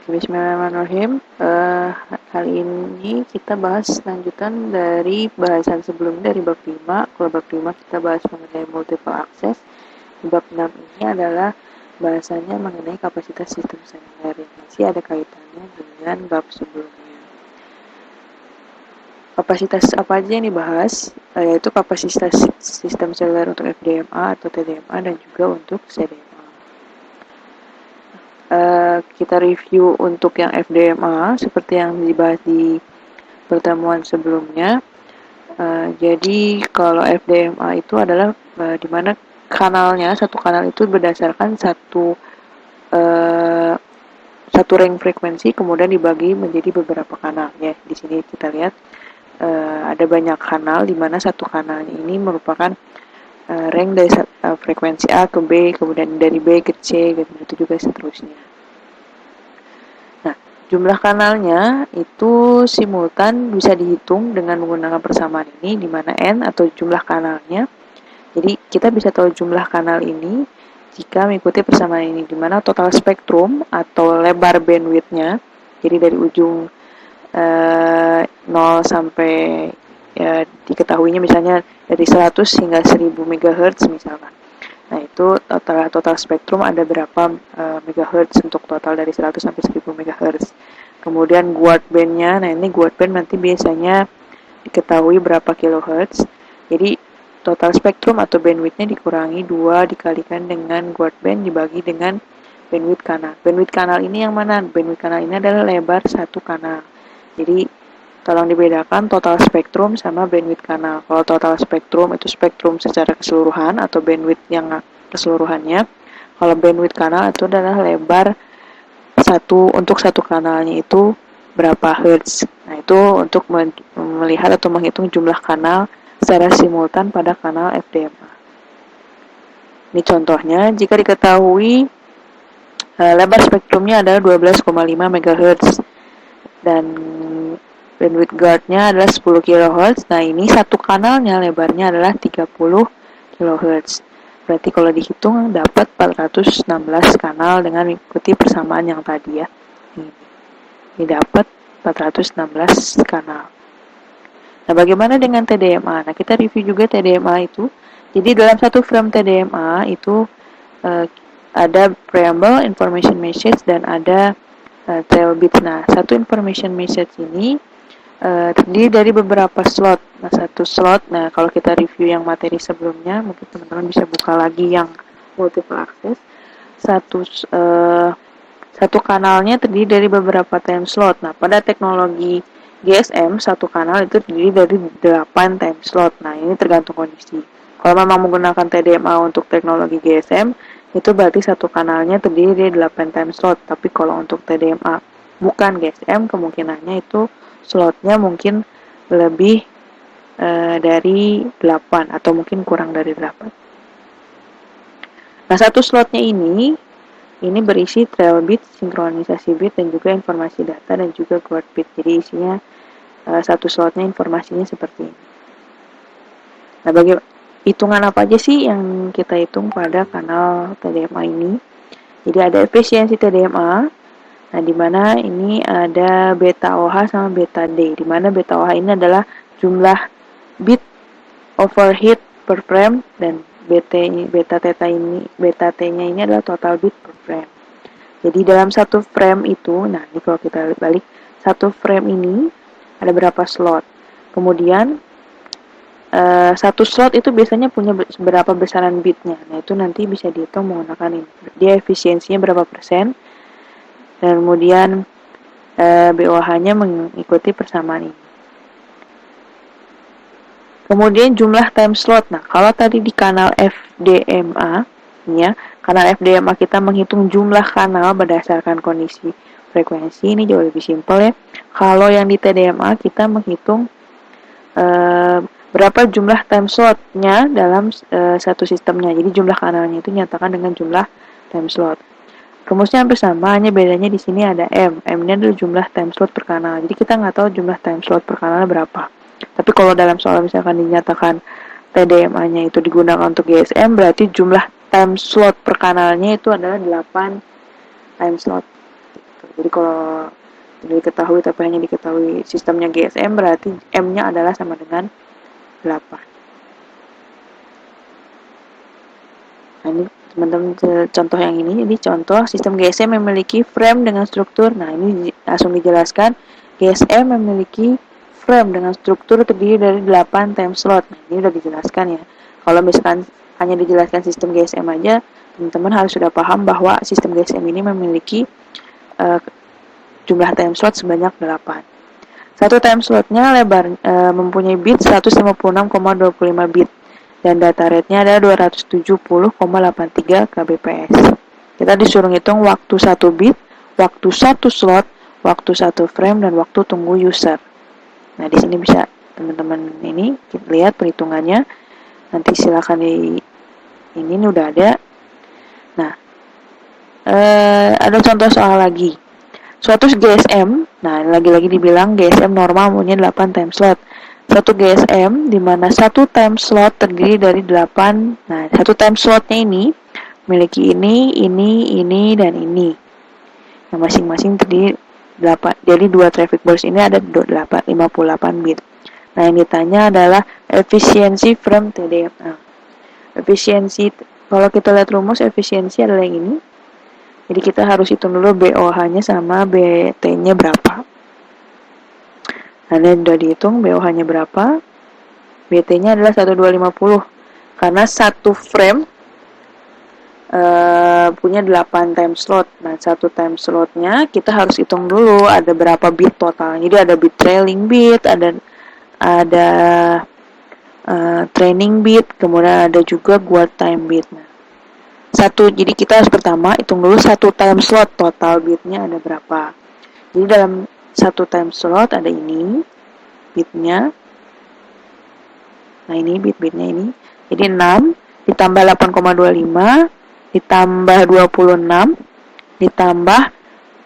Bismillahirrahmanirrahim. Kali ini kita bahas lanjutan dari bahasan sebelumnya dari bab 5. Kalau bab 5 kita bahas mengenai multiple access. Bab 6 ini adalah bahasannya mengenai kapasitas sistem seluler yang masih ada kaitannya dengan bab sebelumnya. Kapasitas apa aja yang dibahas? Yaitu kapasitas sistem seluler untuk FDMA atau TDMA dan juga untuk CDMA. Kita review untuk yang FDMA seperti yang dibahas di pertemuan sebelumnya. Jadi kalau FDMA itu adalah di mana kanalnya, satu kanal itu berdasarkan satu ring frekuensi kemudian dibagi menjadi beberapa kanal ya. Di sini kita lihat ada banyak kanal di mana satu kanal ini merupakan rank dari frekuensi A ke B, kemudian dari B ke C, gitu juga seterusnya. Nah, jumlah kanalnya itu simultan bisa dihitung dengan menggunakan persamaan ini, di mana N atau jumlah kanalnya. Jadi kita bisa tahu jumlah kanal ini jika mengikuti persamaan ini, di mana total spektrum atau lebar bandwidth-nya, jadi dari ujung 0 sampai ya, diketahuinya misalnya dari 100 hingga 1000 MHz misalkan. Nah, itu total spektrum ada berapa MHz untuk total dari 100 sampai 1000 MHz. Kemudian guard band-nya, nah ini guard band nanti biasanya diketahui berapa kHz. Jadi total spektrum atau bandwidth-nya dikurangi 2 dikalikan dengan guard band dibagi dengan bandwidth kanal. Bandwidth kanal ini yang mana? Bandwidth kanal ini adalah lebar satu kanal. Jadi tolong dibedakan total spektrum sama bandwidth kanal. Kalau total spektrum itu spektrum secara keseluruhan atau bandwidth yang keseluruhannya. Kalau bandwidth kanal itu adalah lebar untuk satu kanalnya itu berapa hertz. Nah, itu untuk melihat atau menghitung jumlah kanal secara simultan pada kanal FDMA. Ini contohnya, jika diketahui lebar spektrumnya adalah 12,5 MHz dan bandwidth guard-nya adalah 10 kHz. Nah, ini satu kanalnya lebarnya adalah 30 kHz. Berarti kalau dihitung dapat 416 kanal dengan mengikuti persamaan yang tadi ya. Ini dapat 416 kanal. Nah, bagaimana dengan TDMA? Nah, kita review juga TDMA itu. Jadi dalam satu frame TDMA itu ada preamble, information message, dan ada trail bits. Nah, satu information message ini terdiri dari beberapa slot. Nah, satu slot, nah kalau kita review yang materi sebelumnya, mungkin teman-teman bisa buka lagi yang multiple access. Satu kanalnya terdiri dari beberapa time slot. Nah, pada teknologi GSM, satu kanal itu terdiri dari 8 time slot. Nah, ini tergantung kondisi. Kalau memang menggunakan TDMA untuk teknologi GSM, itu berarti satu kanalnya terdiri dari 8 time slot. Tapi kalau untuk TDMA bukan GSM, kemungkinannya itu slotnya mungkin lebih dari 8 atau mungkin kurang dari 8. Nah, satu slotnya ini berisi trail bit, sinkronisasi bit, dan juga informasi data dan juga guard bit. Jadi isinya satu slotnya informasinya seperti ini. Nah, hitungan apa aja sih yang kita hitung pada kanal TDMA ini? Jadi ada efisiensi TDMA. Nah, di mana ini ada beta OH sama beta D. Di mana beta OH ini adalah jumlah bit overhead per frame dan beta T-nya ini adalah total bit per frame. Jadi dalam satu frame itu, nah ini kalau kita balik, satu frame ini ada berapa slot. Kemudian satu slot itu biasanya punya berapa besaran bitnya. Nah, itu nanti bisa dihitung menggunakan ini. Dia efisiensinya berapa persen. Dan kemudian BOH-nya mengikuti persamaan ini. Kemudian jumlah time slot. Nah, kalau tadi di kanal FDMA, ya, kanal FDMA kita menghitung jumlah kanal berdasarkan kondisi frekuensi, ini jauh lebih simpel ya. Kalau yang di TDMA kita menghitung berapa jumlah time slotnya dalam satu sistemnya. Jadi jumlah kanalnya itu nyatakan dengan jumlah time slot. Rumusnya hampir sama, hanya bedanya di sini ada M. M-nya adalah jumlah time slot per kanal. Jadi kita nggak tahu jumlah time slot per kanal berapa. Tapi kalau dalam soal misalkan dinyatakan TDMA-nya itu digunakan untuk GSM, berarti jumlah time slot per kanalnya itu adalah 8 time slot. Jadi kalau tidak diketahui tapi hanya diketahui sistemnya GSM, berarti M-nya adalah sama dengan 8. Nah, ini teman-teman contoh yang ini. Jadi contoh sistem GSM memiliki frame dengan struktur. Nah, ini langsung dijelaskan. GSM memiliki frame dengan struktur terdiri dari 8 time slot. Nah, ini udah dijelaskan ya. Kalau misalkan hanya dijelaskan sistem GSM aja, teman-teman harus sudah paham bahwa sistem GSM ini memiliki jumlah time slot sebanyak 8. Satu time slotnya mempunyai bit 156,25 bit dan data rate-nya adalah 270,83 kbps. Kita disuruh ngitung waktu 1 bit, waktu 1 slot, waktu 1 frame, dan waktu tunggu user. Nah, di sini bisa teman-teman ini lihat perhitungannya. Nanti silakan ini udah ada. Nah, ada contoh soal lagi. Suatu GSM, nah lagi-lagi dibilang GSM normal punya 8 time slot. Satu GSM di mana satu time slot terdiri dari 8. Nah, satu time slotnya ini memiliki ini, dan ini. Nah, masing-masing terdiri 8. Jadi dua traffic burst ini ada 58 bit. Nah, yang ditanya adalah efisiensi frame TDM. Nah, efisiensi, kalau kita lihat rumus efisiensi adalah yang ini. Jadi kita harus hitung dulu BOH-nya sama BT-nya berapa. Nah, ini sudah dihitung BOH-nya berapa. BT-nya adalah 1250. Karena satu frame punya 8 time slot. Nah, satu time slotnya kita harus hitung dulu ada berapa bit total. Jadi ada bit trailing bit, ada training bit, kemudian ada juga guard time bit. Nah, jadi kita harus pertama hitung dulu satu time slot total bitnya ada berapa. Jadi dalam satu time slot ada ini bitnya. Nah, ini bit-bitnya ini. Jadi 6 ditambah 8,25 ditambah 26 ditambah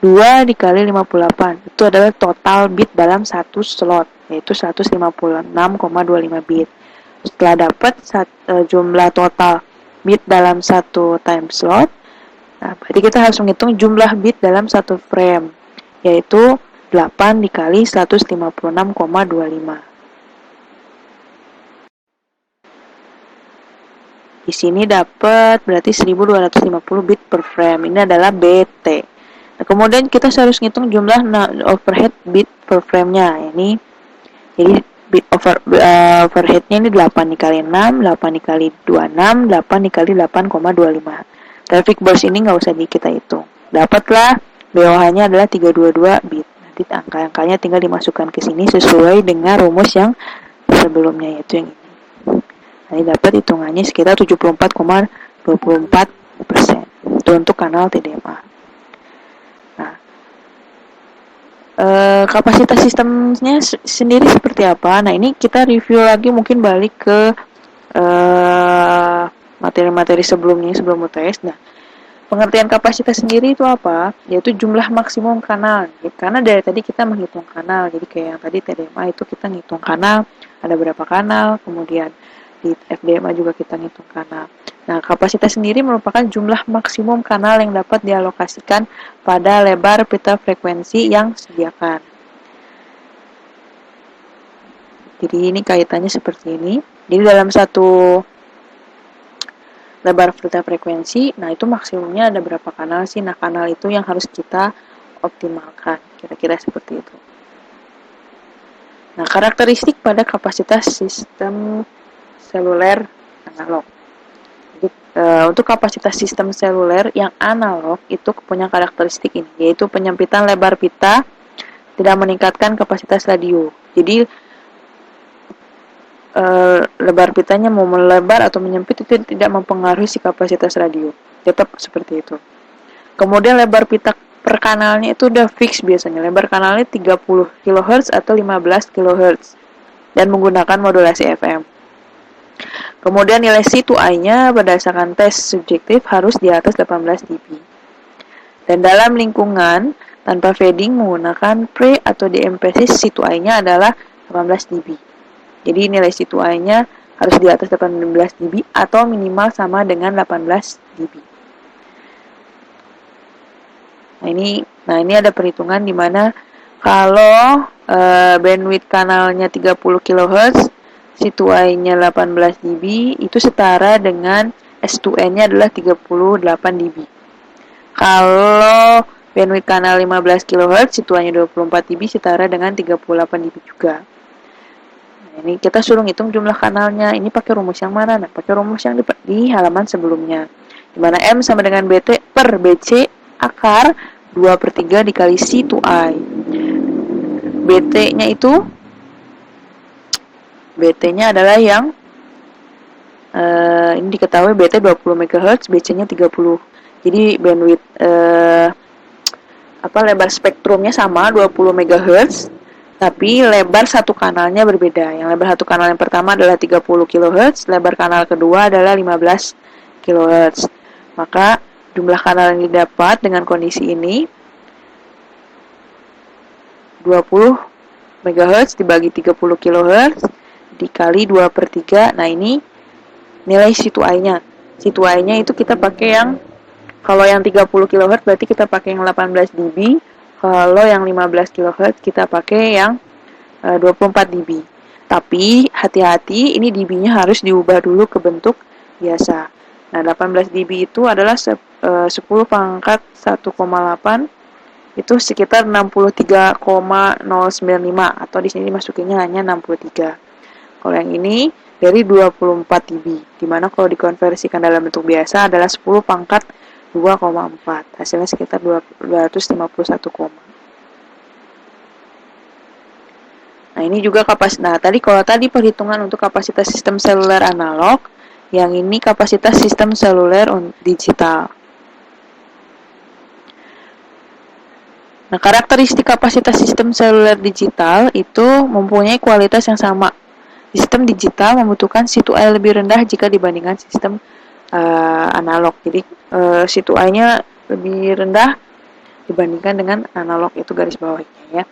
2 dikali 58. Itu adalah total bit dalam satu slot, yaitu 156,25 bit. Setelah dapat jumlah total bit dalam satu time slot, nah, berarti kita harus menghitung jumlah bit dalam satu frame, yaitu 8 dikali 156,25. Di sini dapat berarti 1250 bit per frame. Ini adalah BT. Nah, kemudian kita harus ngitung jumlah overhead bit per frame-nya. Ini jadi bit overhead-nya ini 8 dikali 6, 8 dikali 26, 8 dikali 8,25. Traffic burst ini nggak usah kita hitung. Dapatlah BOH-nya adalah 322 bit. Nanti angka-angkanya tinggal dimasukkan ke sini sesuai dengan rumus yang sebelumnya, yaitu yang ini. Nah, ini dapat hitungannya sekitar 74,24%. Itu untuk kanal TDMA. Nah, kapasitas sistemnya sendiri seperti apa? Nah, ini kita review lagi, mungkin balik ke materi-materi sebelumnya, sebelum UTS. Nah, pengertian kapasitas sendiri itu apa? Yaitu jumlah maksimum kanal. Karena dari tadi kita menghitung kanal. Jadi kayak yang tadi TDMA itu kita ngitung kanal, ada berapa kanal, kemudian di FDMA juga kita ngitung kanal. Nah, kapasitas sendiri merupakan jumlah maksimum kanal yang dapat dialokasikan pada lebar pita frekuensi yang disediakan. Jadi ini kaitannya seperti ini. Jadi dalam satu lebar pita frekuensi, nah itu maksimumnya ada berapa kanal sih? Nah, kanal itu yang harus kita optimalkan. Kira-kira seperti itu. Nah, karakteristik pada kapasitas sistem seluler analog. Jadi, untuk kapasitas sistem seluler yang analog itu punya karakteristik ini, yaitu penyempitan lebar pita tidak meningkatkan kapasitas radio. Jadi lebar pitanya mau melebar atau menyempit itu tidak mempengaruhi si kapasitas radio, tetap seperti itu. Kemudian lebar pita per kanalnya itu udah fix biasanya. Lebar kanalnya 30 kHz atau 15 kHz dan menggunakan modulasi FM. Kemudian nilai C2I-nya berdasarkan tes subjektif harus di atas 18 dB. Dan dalam lingkungan tanpa fading menggunakan pre atau DMPC, C2I-nya adalah 18 dB. Jadi nilai C2I-nya harus di atas 18 dB atau minimal sama dengan 18 dB. Nah ini ada perhitungan di mana kalau bandwidth kanalnya 30 kHz, C2i-nya 18 dB, itu setara dengan S2n-nya adalah 38 dB. Kalau bandwidth kanal 15 kHz, C2i-nya 24 dB, setara dengan 38 dB juga. Nah, ini kita suruh ngitung jumlah kanalnya. Ini pakai rumus yang mana? Nah, pakai rumus yang di halaman sebelumnya. Dimana M sama dengan BT per BC akar 2/3 dikali C2i. BT-nya adalah yang ini diketahui BT 20 MHz, BC-nya 30. Jadi bandwidth lebar spektrumnya sama 20 MHz, tapi lebar satu kanalnya berbeda. Yang lebar satu kanal yang pertama adalah 30 kHz, lebar kanal kedua adalah 15 kHz. Maka jumlah kanal yang didapat dengan kondisi ini 20 MHz dibagi 30 kHz dikali 2/3. Nah ini nilai C2i-nya. C2i-nya itu kita pakai yang, kalau yang 30 kHz berarti kita pakai yang 18 dB. Kalau yang 15 kHz kita pakai yang 24 dB. Tapi hati-hati, ini dB-nya harus diubah dulu ke bentuk biasa. Nah 18 dB itu adalah 10 pangkat 1,8, itu sekitar 63,095, atau di sini dimasukinnya hanya 63. Kalau yang ini dari 24 dB, dimana kalau dikonversikan dalam bentuk biasa adalah 10 pangkat 2,4, hasilnya sekitar 251. Nah ini juga kapasitas. Nah kalau tadi perhitungan untuk kapasitas sistem seluler analog, yang ini kapasitas sistem seluler digital. Nah karakteristik kapasitas sistem seluler digital itu mempunyai kualitas yang sama. Sistem digital membutuhkan C2i lebih rendah jika dibandingkan sistem analog. Jadi C2i-nya lebih rendah dibandingkan dengan analog, itu garis bawahnya ya.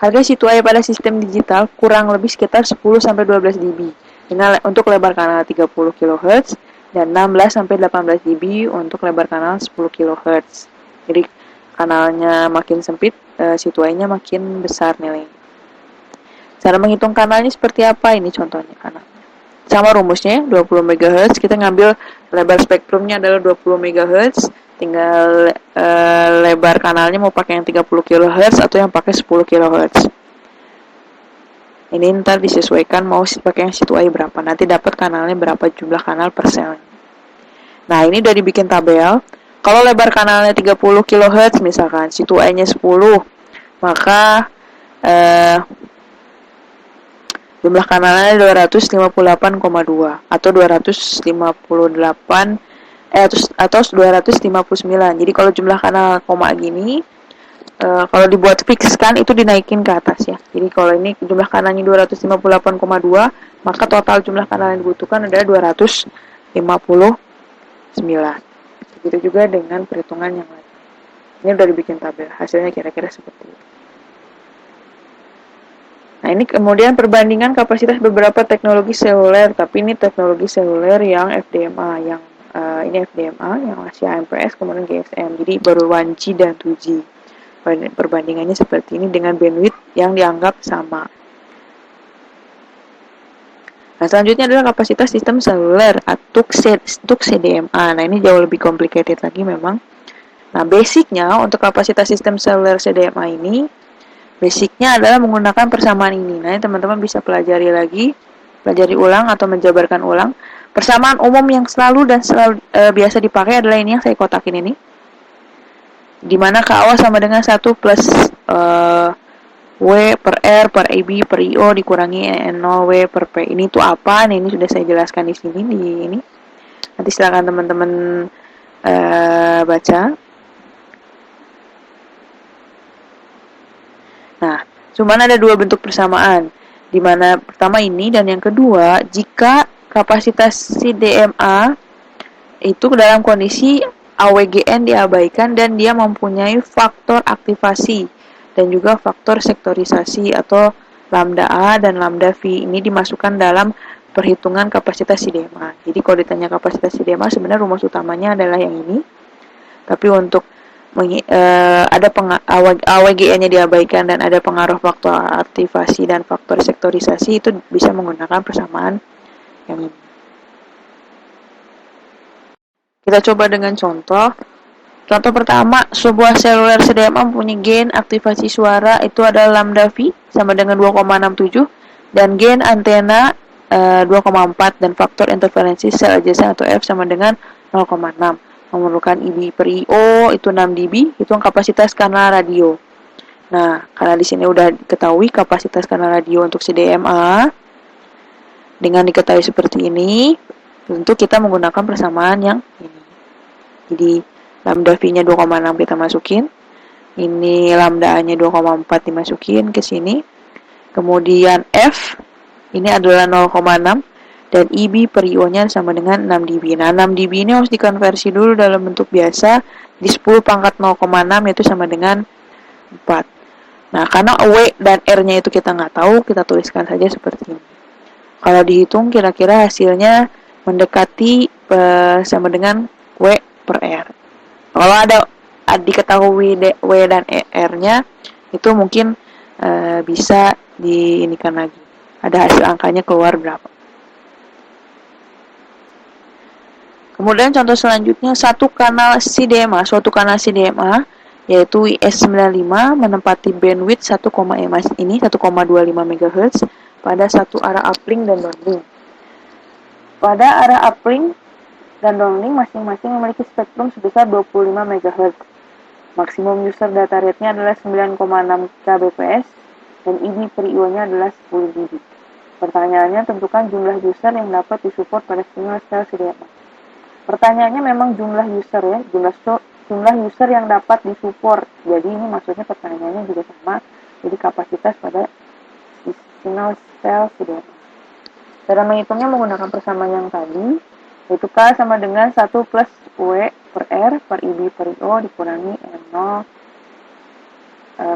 Harga C2i pada sistem digital kurang lebih sekitar 10-12 dB dengan untuk lebar kanal 30 kHz dan 16-18 dB untuk lebar kanal 10 kHz. Jadi kanalnya makin sempit, C2i-nya makin besar nilainya. Cara menghitung kanalnya seperti apa? Ini contohnya kanalnya. Sama rumusnya 20 MHz, kita ngambil lebar spektrumnya adalah 20 MHz, tinggal lebar kanalnya mau pakai yang 30 kHz atau yang pakai 10 kHz. Ini ntar disesuaikan mau pakai yang C2i berapa, nanti dapat kanalnya berapa jumlah kanal per selnya. Nah ini udah dibikin tabel. Kalau lebar kanalnya 30 kHz misalkan, C2i-nya 10, maka jumlah kanalnya 258,2 atau 258 atau 259. Jadi kalau jumlah kanal koma gini, kalau dibuat fix kan itu dinaikin ke atas ya. Jadi kalau ini jumlah kanalnya 258,2, maka total jumlah kanal yang dibutuhkan adalah 259. Begitu juga dengan perhitungan yang lain. Ini udah dibikin tabel, hasilnya kira-kira seperti itu. Nah ini kemudian perbandingan kapasitas beberapa teknologi seluler, tapi ini teknologi seluler yang FDMA, yang ini FDMA, yang masih AMPS, kemudian GSM, jadi baru 1G dan 2G. Perbandingannya seperti ini dengan bandwidth yang dianggap sama. Nah selanjutnya adalah kapasitas sistem seluler untuk CDMA. Nah ini jauh lebih complicated lagi memang. Nah basicnya untuk kapasitas sistem seluler CDMA ini, basicnya adalah menggunakan persamaan ini. Nah, teman-teman bisa pelajari ulang atau menjabarkan ulang. Persamaan umum yang selalu biasa dipakai adalah ini yang saya kotakin ini. Dimana KO sama dengan 1 plus W per R per AB per IO dikurangi N0 W per P. Ini tuh apa? Nah, ini sudah saya jelaskan di sini ini. Nanti silakan teman-teman baca. Nah, cuman ada dua bentuk persamaan, di mana pertama ini dan yang kedua, jika kapasitas CDMA itu dalam kondisi AWGN diabaikan dan dia mempunyai faktor aktivasi dan juga faktor sektorisasi atau lambda A dan lambda V ini dimasukkan dalam perhitungan kapasitas CDMA. Jadi kalau ditanya kapasitas CDMA sebenarnya rumus utamanya adalah yang ini. Tapi untuk ada AWGN-nya diabaikan dan ada pengaruh faktor aktivasi dan faktor sektorisasi, itu bisa menggunakan persamaan yang ini. Kita coba dengan contoh. Contoh pertama, sebuah seluler CDMA mempunyai gain aktivasi suara itu adalah lambda V sama dengan 2,67 dan gain antena 2,4 dan faktor interferensi sel adjacent atau F sama dengan 0,6. Memerlukan IB per IO itu 6 dB, hitung kapasitas kanal radio. Nah, karena di sini udah diketahui kapasitas kanal radio untuk CDMA, dengan diketahui seperti ini, tentu kita menggunakan persamaan yang ini. Jadi, lambda V-nya 2,6 kita masukin. Ini lambda A-nya 2,4 dimasukin ke sini. Kemudian F, ini adalah 0,6. Dan IB per IO-nya sama dengan 6 dB. Nah, 6 dB ini harus dikonversi dulu dalam bentuk biasa. Di 10 pangkat 0,6 itu sama dengan 4. Nah, karena W dan R-nya itu kita nggak tahu, kita tuliskan saja seperti ini. Kalau dihitung, kira-kira hasilnya mendekati sama dengan W per R. Kalau ada diketahui W dan R-nya, itu mungkin bisa diinikan lagi. Ada hasil angkanya keluar berapa. Kemudian contoh selanjutnya, suatu kanal CDMA yaitu IS95 menempati bandwidth 1,25 MHz pada satu arah uplink dan downlink. Pada arah uplink dan downlink masing-masing memiliki spektrum sebesar 25 MHz. Maksimum user data rate-nya adalah 9,6 kbps dan IB per IO-nya adalah 10 dB. Pertanyaannya, tentukan jumlah user yang dapat disupport pada single cell CDMA. Pertanyaannya memang jumlah user ya, jumlah user yang dapat disupport. Jadi ini maksudnya pertanyaannya juga sama. Jadi kapasitas pada single cell CDMA. Cara menghitungnya menggunakan persamaan yang tadi, yaitu K sama dengan 1 plus W per R per IB per IO dikurangi N0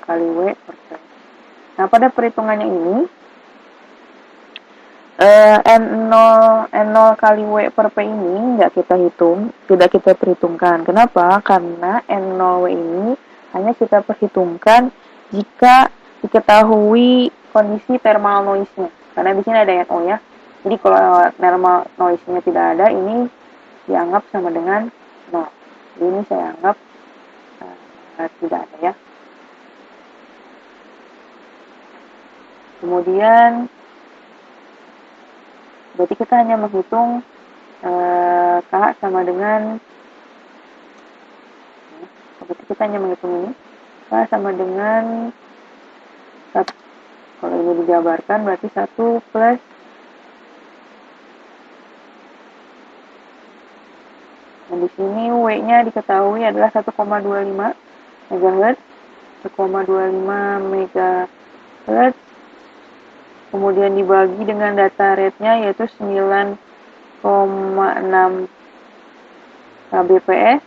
kali W per R. Nah, pada perhitungannya ini, N0 kali W per P ini tidak kita perhitungkan. Kenapa? Karena N0W ini hanya kita perhitungkan jika diketahui kondisi thermal noise-nya. Karena di sini ada NO ya. Jadi kalau thermal noise-nya tidak ada, ini dianggap sama dengan 0. Jadi ini saya anggap tidak ada ya. Kemudian berarti kita hanya menghitung K sama dengan, berarti kita hanya menghitung ini, K sama dengan 1, kalau ini dijabarkan berarti 1 plus dan di sini W-nya diketahui adalah 1,25 MHz, 1,25 MHz, kemudian dibagi dengan data rate-nya yaitu 9,6 kbps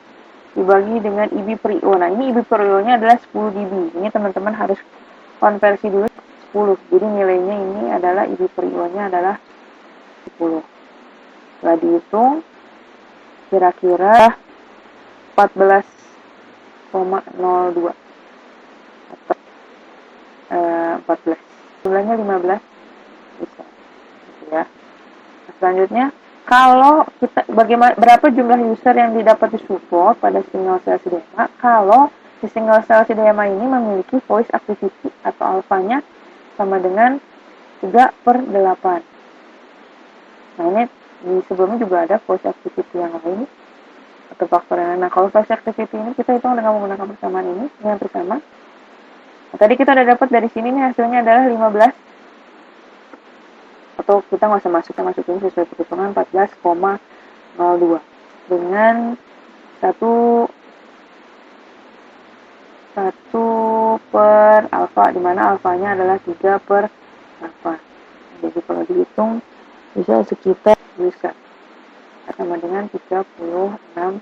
dibagi dengan IB per IO. Nah, ini IB per IO-nya adalah 10 dB. Ini teman-teman harus konversi dulu 10. Jadi nilainya ini adalah IB per IO-nya adalah 10. Setelah dihitung, kira-kira 14,02 atau 14. Jumlahnya 15. Bisa. Gitu ya. Nah, selanjutnya, kalau kita berapa jumlah user yang didapat disupport pada single cell CDMA kalau si single cell CDMA ini memiliki voice activity atau alfanya sama dengan 3/8. Nah, ini di sebelumnya juga ada voice activity yang lain atau faktor yang lain. Nah, kalau voice activity ini kita hitung dengan menggunakan persamaan ini yang pertama. Nah, tadi kita udah dapat dari sini nih hasilnya adalah 15. Atau kita nggak usah masukin sesuai perhitungan 14,02 dengan 1 per alfa, di mana alfanya adalah 3/8. Jadi kalau dihitung bisa sekitar bisa sama dengan 36